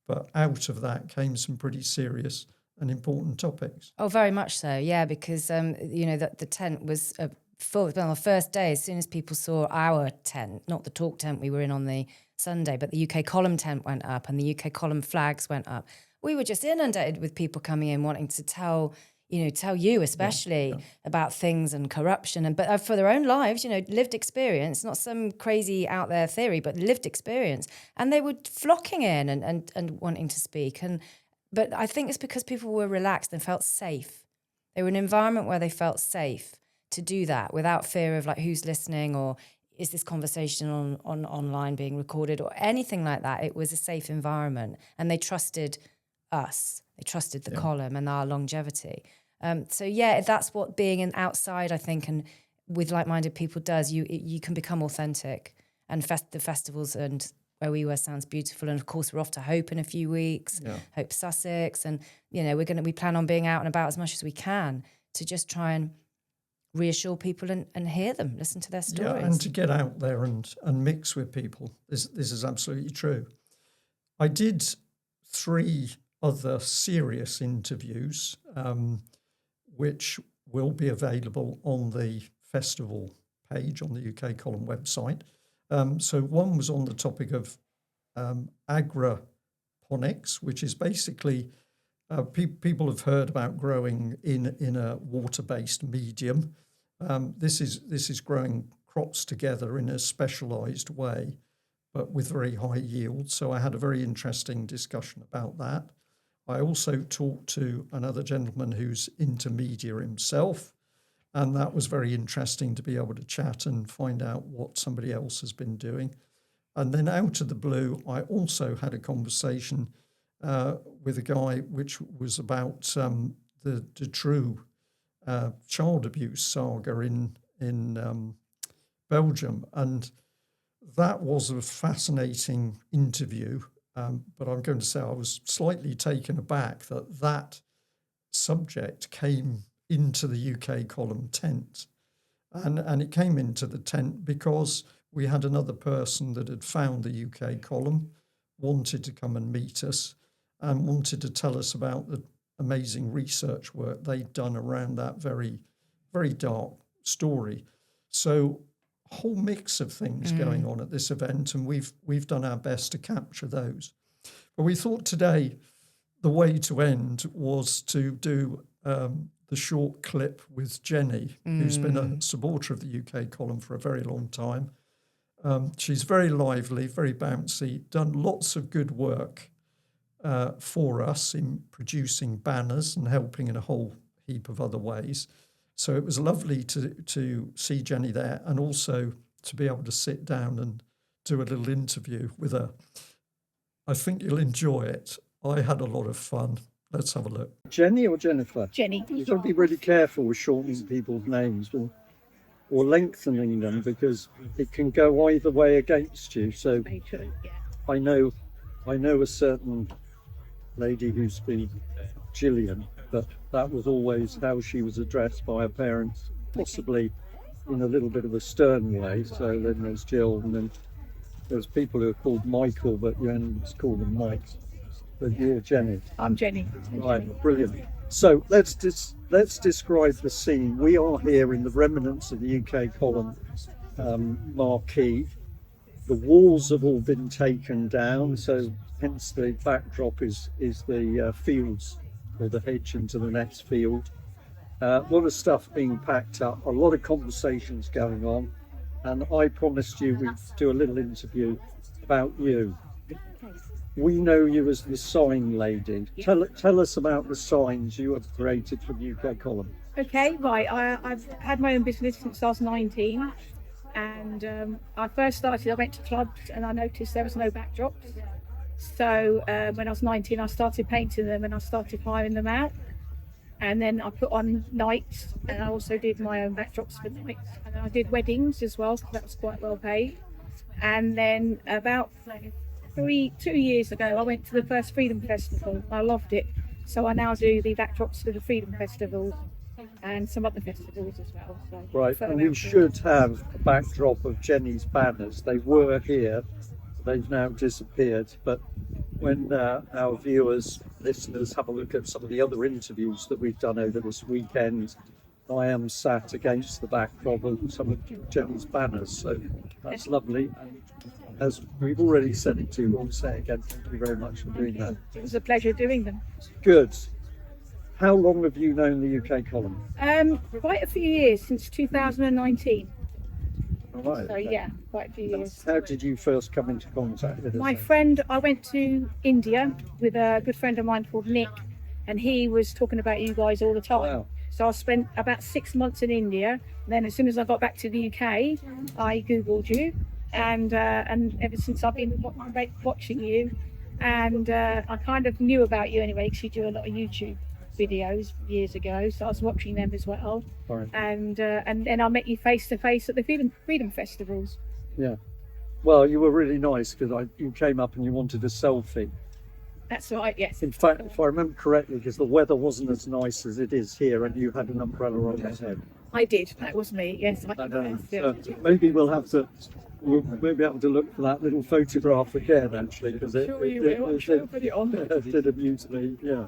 S1: but out of that came some pretty serious and important topics.
S2: Oh, very much so, yeah, because, the tent was full. On the first day, as soon as people saw our tent, not the talk tent we were in on the Sunday, but the UK column tent went up and the UK column flags went up, we were just inundated with people coming in wanting to tell you especially about things and corruption, but for their own lives, lived experience, not some crazy out there theory, but lived experience. And they were flocking in and wanting to speak. But I think it's because people were relaxed and felt safe. They were in an environment where they felt safe to do that without fear of like who's listening or is this conversation on online being recorded or anything like that. It was a safe environment, and they trusted us. They trusted the column and our longevity. So yeah, that's what being an outside, I think, and with like-minded people does. You can become authentic, and the festivals and where we were sounds beautiful. And of course, we're off to Hope in a few weeks. Hope Sussex, and we plan on being out and about as much as we can to just try and reassure people and hear them, listen to their stories.
S1: Yeah, and to get out there and mix with people. This is absolutely true. I did 3 other serious interviews, which will be available on the festival page on the UK Column website. So one was on the topic of agroponics, which is basically people have heard about growing in a water-based medium. This is growing crops together in a specialised way, but with very high yield. So I had a very interesting discussion about that. I also talked to another gentleman who's into media himself, and that was very interesting to be able to chat and find out what somebody else has been doing. And then out of the blue, I also had a conversation with a guy which was about the true child abuse saga in Belgium. And that was a fascinating interview. But I'm going to say I was slightly taken aback that subject came into the UK Column tent. And it came into the tent because we had another person that had found the UK Column, wanted to come and meet us, and wanted to tell us about the amazing research work they'd done around that very, very dark story. So a whole mix of things going on at this event, and we've done our best to capture those. But we thought today the way to end was to do the short clip with Jenny, who's been a supporter of the UK Column for a very long time. She's very lively, very bouncy, done lots of good work for us in producing banners and helping in a whole heap of other ways. So it was lovely to see Jenny there, and also to be able to sit down and do a little interview with her. I think you'll enjoy it. I had a lot of fun. Let's have a look. Jenny or Jennifer?
S16: Jenny.
S1: You've got to be really careful with shortening people's names or lengthening them, because it can go either way against you. So I know a certain lady who's been Gillian, but that was always how she was addressed by her parents, possibly in a little bit of a stern way. So then there's Jill, and then there's people who are called Michael, but you only just call them Mike. But you're Jenny.
S16: I'm Jenny.
S1: Right, brilliant. So let's describe the scene. We are here in the remnants of the UK Column marquee. The walls have all been taken down, so hence the backdrop is the fields, or the hedge into the next field. A lot of stuff being packed up, a lot of conversations going on, and I promised you we'd do a little interview about you. We know you as the sign lady. Tell us about the signs you have created for the UK Column.
S16: Okay, right. I've had my own business since I was 19, and I first started, I went to clubs and I noticed there was no backdrops. So when I was 19, I started painting them and I started hiring them out. And then I put on nights, and I also did my own backdrops for nights. And I did weddings as well, so that was quite well paid. And then about 2 years ago, I went to the first Freedom Festival. I loved it. So I now do the backdrops for the Freedom Festival and some other festivals as well. So
S1: right, and we should have a backdrop of Jenny's banners. They were here, they've now disappeared. But when our viewers, listeners, have a look at some of the other interviews that we've done over this weekend, I am sat against the backdrop of some of Jenny's banners. So that's lovely. And as we've already said it to you, I'll say it again, thank you very much for doing that.
S16: It was a pleasure doing them.
S1: Good. How long have you known the UK Column?
S16: Quite a few years, since 2019.
S1: Right.
S16: So yeah, quite a few years.
S1: How did you first come into contact with us?
S16: My friend, I went to India with a good friend of mine called Nick, and he was talking about you guys all the time.
S1: Wow.
S16: So I spent about 6 months in India. Then as soon as I got back to the UK, I Googled you, and ever since I've been watching you, and I kind of knew about you anyway because you do a lot of YouTube videos years ago, so I was watching them as well.
S1: Right.
S16: And then I met you face to face at the Freedom Festivals.
S1: Yeah. Well, you were really nice because you came up and you wanted a selfie.
S16: That's right, yes.
S1: In fact, if I remember correctly, because the weather wasn't as nice as it is here, and you had an umbrella on your head.
S16: I did. That was me. Yes.
S1: Maybe we'll maybe have to look for that little photograph again, actually, because it did amuse me. Yeah.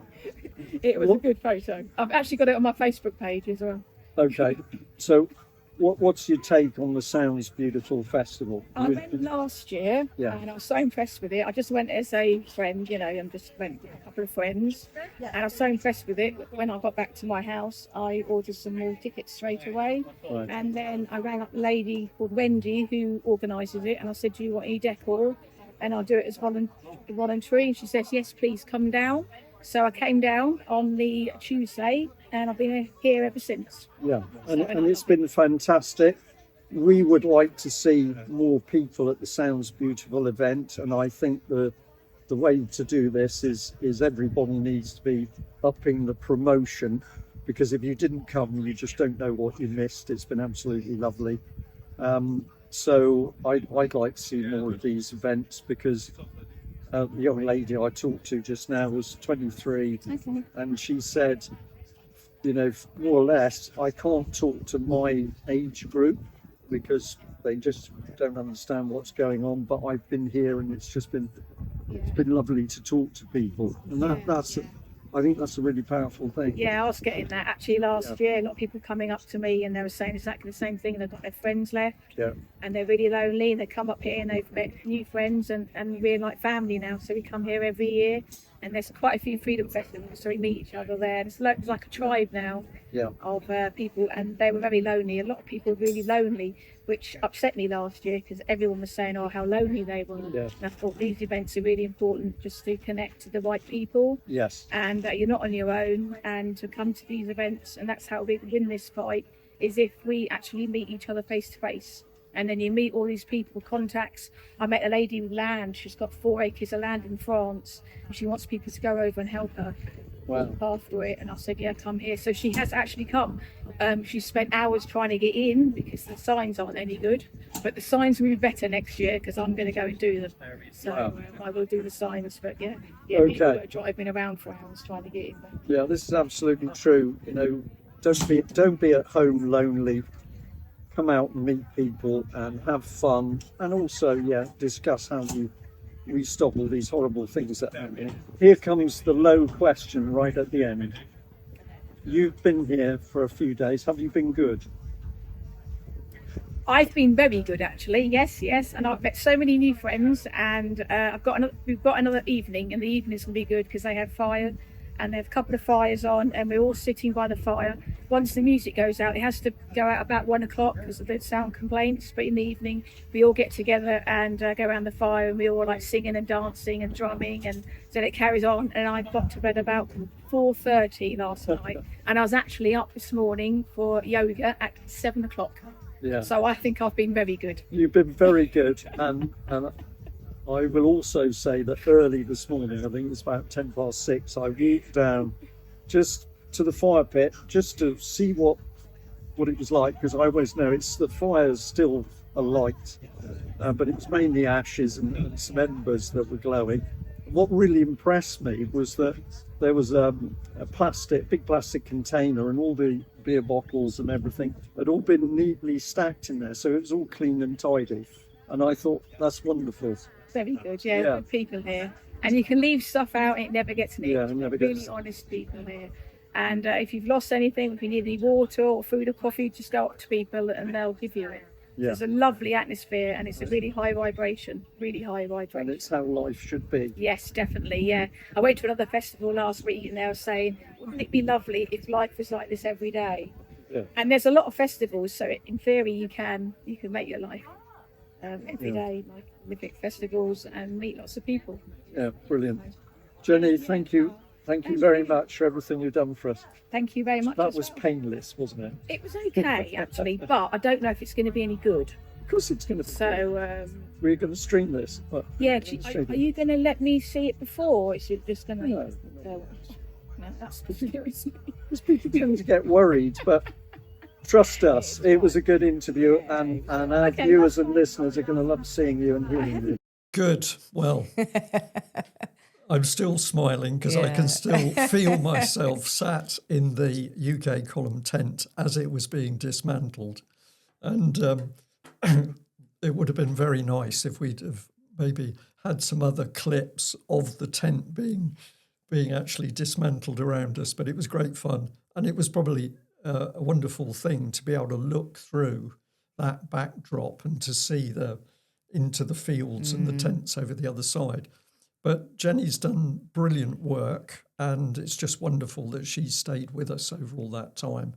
S16: It was a good photo. I've actually got it on my Facebook page as well.
S1: Okay. So, what's your take on the Sounds Beautiful Festival?
S16: I went last year, and I was so impressed with it. I just went as a friend, and just went with a couple of friends, and I was so impressed with it. When I got back to my house, I ordered some more tickets straight away, and then I rang up a lady called Wendy who organises it, and I said, "Do you want any decor? And I'll do it as voluntary." And she says, "Yes, please come down." So I came down on the Tuesday, and I've been here ever since.
S1: Yeah, and it's been fantastic. We would like to see more people at the Sounds Beautiful event, and I think the way to do this is everybody needs to be upping the promotion, because if you didn't come, you just don't know what you missed. It's been absolutely lovely. So I'd like to see more of these events, because the young lady I talked to just now was 23, and she said, more or less, I can't talk to my age group because they just don't understand what's going on. But I've been here, and it's been lovely to talk to people, and I think that's a really powerful thing.
S16: Yeah, I was getting that actually last year. A lot of people coming up to me and they were saying exactly the same thing, and they've got their friends left.
S1: Yeah.
S16: And they're really lonely. They come up here and they've met new friends, and we're like family now. So we come here every year, and there's quite a few freedom festivals, so we meet each other there. And it's like a tribe now of people, and they were very lonely. A lot of people were really lonely, which upset me last year because everyone was saying, how lonely they were.
S1: Yeah.
S16: And I thought these events are really important just to connect to the right people.
S1: Yes.
S16: And you're not on your own, and to come to these events, and that's how we win this fight, is if we actually meet each other face to face. And then you meet all these people, contacts. I met a lady with land. She's got 4 acres of land in France, and she wants people to go over and help her look after it. And I said, yeah, come here. So she has actually come. She spent hours trying to get in because the signs aren't any good. But the signs will be better next year because I'm going to go and do them. So I will do the signs. But people are driving around for hours trying to get in.
S1: Yeah, this is absolutely true. Don't be at home lonely. Come out and meet people and have fun, and also discuss how we stop all these horrible things that happen. Here comes the low question right at the end. You've been here for a few days. Have you been good?
S16: I've been very good, actually. Yes, and I've met so many new friends, and we've got another evening, and the evening's gonna be good because they have fire. And they have a couple of fires on, and we're all sitting by the fire. Once the music goes out, it has to go out about 1 o'clock because of the sound complaints. But in the evening, we all get together and go around the fire, and we all like singing and dancing and drumming, and then it carries on. And I got to bed about 4:30 last night, and I was actually up this morning for yoga at 7 o'clock.
S1: Yeah.
S16: So I think I've been very good.
S1: You've been very good, and I will also say that early this morning, I think it's about 6:10, I walked down just to the fire pit just to see what it was like, because I always know the fire's still alight, but it's mainly ashes and some embers that were glowing. What really impressed me was that there was a big plastic container, and all the beer bottles and everything had all been neatly stacked in there, so it was all clean and tidy. And I thought, that's wonderful.
S16: Very good, good people here. And you can leave stuff out, it never gets nicked.
S1: Yeah, it never gets.
S16: Really honest people here. And if you've lost anything, if you need any water or food or coffee, just go up to people and they'll give you it.
S1: Yeah.
S16: There's a lovely atmosphere, and it's a really high vibration.
S1: And it's how life should be.
S16: Yes, definitely, yeah. I went to another festival last week, and they were saying, wouldn't it be lovely if life was like this every day?
S1: Yeah.
S16: And there's a lot of festivals, so in theory you can make your life every day, like Olympic festivals, and meet lots of people.
S1: Yeah, brilliant. Jenny, thank you Thank you very much for everything you've done for us.
S16: Thank you very much.
S1: That
S16: as
S1: was
S16: well.
S1: painless, wasn't it?
S16: It was okay, actually, but I don't know if it's going to be any good.
S1: Of course it's going to be.
S16: So,
S1: We're going to stream this. Well,
S16: yeah,
S1: stream
S16: are
S1: it.
S16: you going to let me see it before? Or is it just going to...
S1: No.
S16: No, that's confusing.
S1: Because people tend to get worried, but trust us, it was a good interview, and our viewers and listeners are going to love seeing you and hearing you. Good. Well, I'm still smiling because I can still feel myself sat in the UK column tent as it was being dismantled. And it would have been very nice if we'd have maybe had some other clips of the tent being actually dismantled around us. But it was great fun. And it was probably a wonderful thing to be able to look through that backdrop and to see into the fields and the tents over the other side. But Jenny's done brilliant work, and it's just wonderful that she's stayed with us over all that time.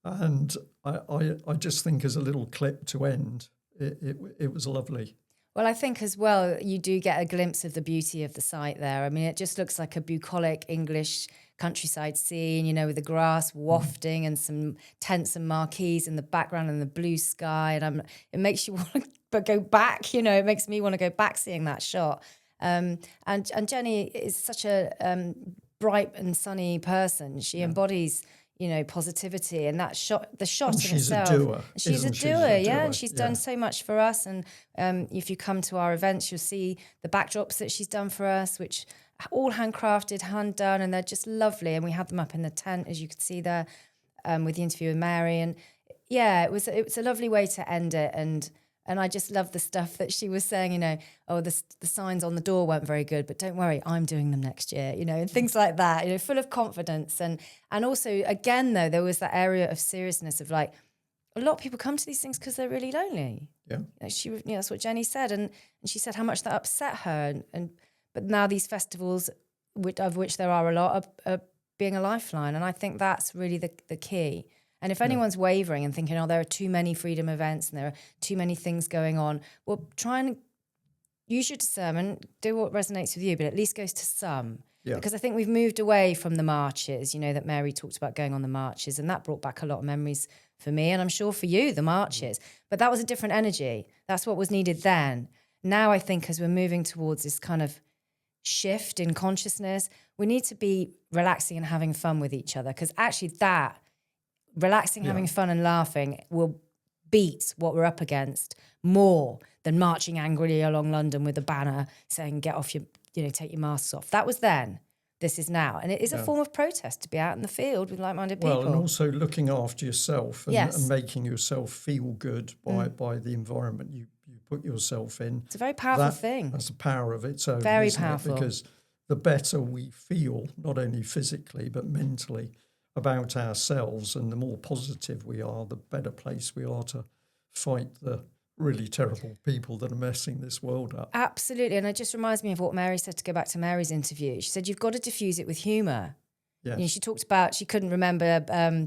S1: And I just think as a little clip to end, it was lovely.
S2: Well, I think as well, you do get a glimpse of the beauty of the site there. I mean, it just looks like a bucolic English countryside scene, with the grass wafting and some tents and marquees in the background and the blue sky. And it makes you want to go back, it makes me want to go back seeing that shot. And Jenny is such a bright and sunny person. She embodies, positivity, and that shot, the shot
S1: And
S2: in
S1: she's
S2: itself.
S1: a doer.
S2: She's a
S1: Isn't she?
S2: doer,
S1: She's a
S2: yeah.
S1: doer,
S2: And she's done so much for us. And if you come to our events, you'll see the backdrops that she's done for us, which all handcrafted, hand done, and they're just lovely. And we have them up in the tent, as you could see there, with the interview with Mary. And yeah, it was a lovely way to end it. And I just love the stuff that she was saying, the signs on the door weren't very good, but don't worry, I'm doing them next year, and things like that, full of confidence. And also, again, though, there was that area of seriousness of like, a lot of people come to these things because they're really lonely.
S1: Yeah.
S2: That's what Jenny said. And she said how much that upset her. But now these festivals, of which there are a lot, are being a lifeline. And I think that's really the key. And if anyone's wavering and thinking, there are too many freedom events and there are too many things going on, well, try and use your discernment, do what resonates with you, but at least goes to some. Yeah. Because I think we've moved away from the marches, that Mary talked about going on the marches, and that brought back a lot of memories for me, and I'm sure for you, the marches. But that was a different energy. That's what was needed then. Now I think as we're moving towards this kind of shift in consciousness, we need to be relaxing and having fun with each other, because actually that relaxing, having fun and laughing will beat what we're up against more than marching angrily along London with a banner saying, get off your, take your masks off. That was then. This is now. And it is a form of protest to be out in the field with like-minded people.
S1: Well, and also looking after yourself and making yourself feel good by the environment you put yourself in.
S2: It's a very powerful thing.
S1: That's the power of its own.
S2: Very
S1: isn't
S2: powerful.
S1: It? Because the better we feel, not only physically, but mentally, about ourselves, and the more positive we are, the better place we are to fight the really terrible people that are messing this world up.
S2: Absolutely. And it just reminds me of what Mary said, to go back to Mary's interview. She said, you've got to diffuse it with humour.
S1: Yes.
S2: She talked about, she couldn't remember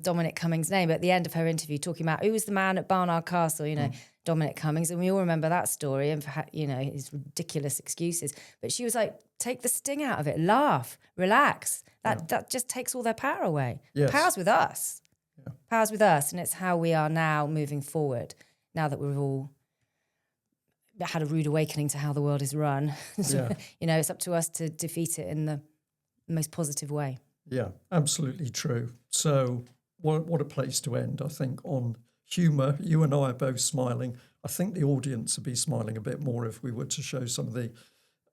S2: Dominic Cummings' name, but at the end of her interview, talking about who was the man at Barnard Castle, Dominic Cummings. And we all remember that story and, his ridiculous excuses. But she was like, take the sting out of it, laugh, relax. That just takes all their power away.
S1: Yes.
S2: Power's with us.
S1: Yeah.
S2: Power's with us. And it's how we are now moving forward, now that we've all had a rude awakening to how the world is run.
S1: Yeah.
S2: It's up to us to defeat it in the most positive way.
S1: Yeah, absolutely true. So what a place to end, I think, on humour. You and I are both smiling. I think the audience would be smiling a bit more if we were to show some of the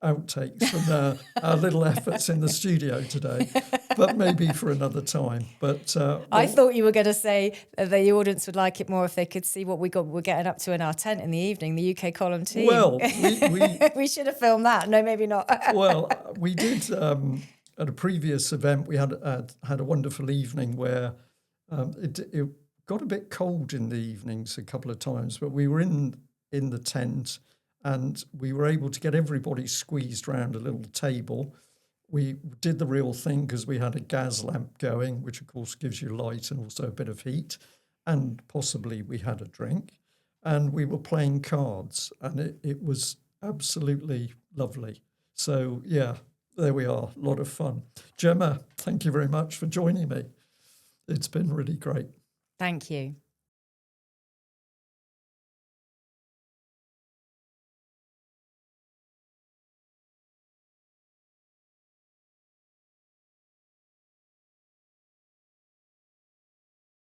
S1: outtakes from our little efforts in the studio today, but maybe for another time. But
S2: I thought you were going to say that the audience would like it more if they could see what we're getting up to in our tent in the evening, the UK column team.
S1: Well,
S2: we should have filmed that. No, maybe not.
S1: Well, we did at a previous event. We had a wonderful evening where it got a bit cold in the evenings a couple of times, but we were in the tent. And we were able to get everybody squeezed around a little table. We did the real thing because we had a gas lamp going, which of course gives you light and also a bit of heat. And possibly we had a drink. And we were playing cards. And it was absolutely lovely. So, yeah, there we are. A lot of fun. Gemma, thank you very much for joining me. It's been really great.
S2: Thank you.